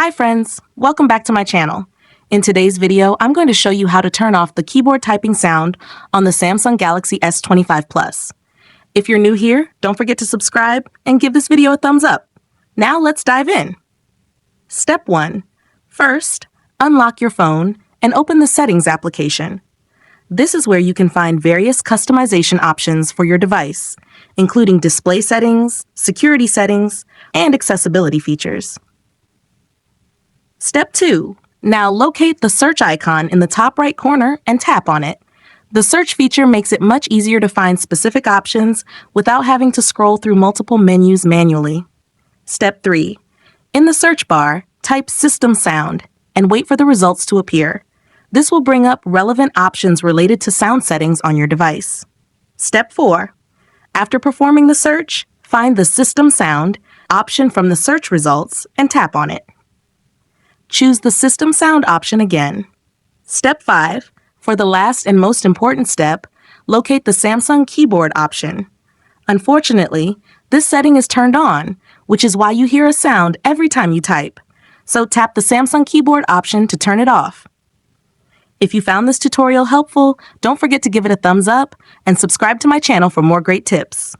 Hi friends, welcome back to my channel. In today's video, I'm going to show you how to turn off the keyboard typing sound on the Samsung Galaxy S25 Plus. If you're new here, don't forget to subscribe and give this video a thumbs up. Now let's dive in. Step 1. First, unlock your phone and open the Settings application. This is where you can find various customization options for your device, including display settings, security settings, and accessibility features. Step 2. Now locate the search icon in the top right corner and tap on it. The search feature makes it much easier to find specific options without having to scroll through multiple menus manually. Step 3. In the search bar, type System Sound and wait for the results to appear. This will bring up relevant options related to sound settings on your device. Step 4. After performing the search, find the System Sound option from the search results and tap on it. Choose the System Sound option again. Step 5. For the last and most important step, locate the Samsung keyboard option. Unfortunately, this setting is turned on, which is why you hear a sound every time you type. So tap the Samsung keyboard option to turn it off. If you found this tutorial helpful, don't forget to give it a thumbs up and subscribe to my channel for more great tips.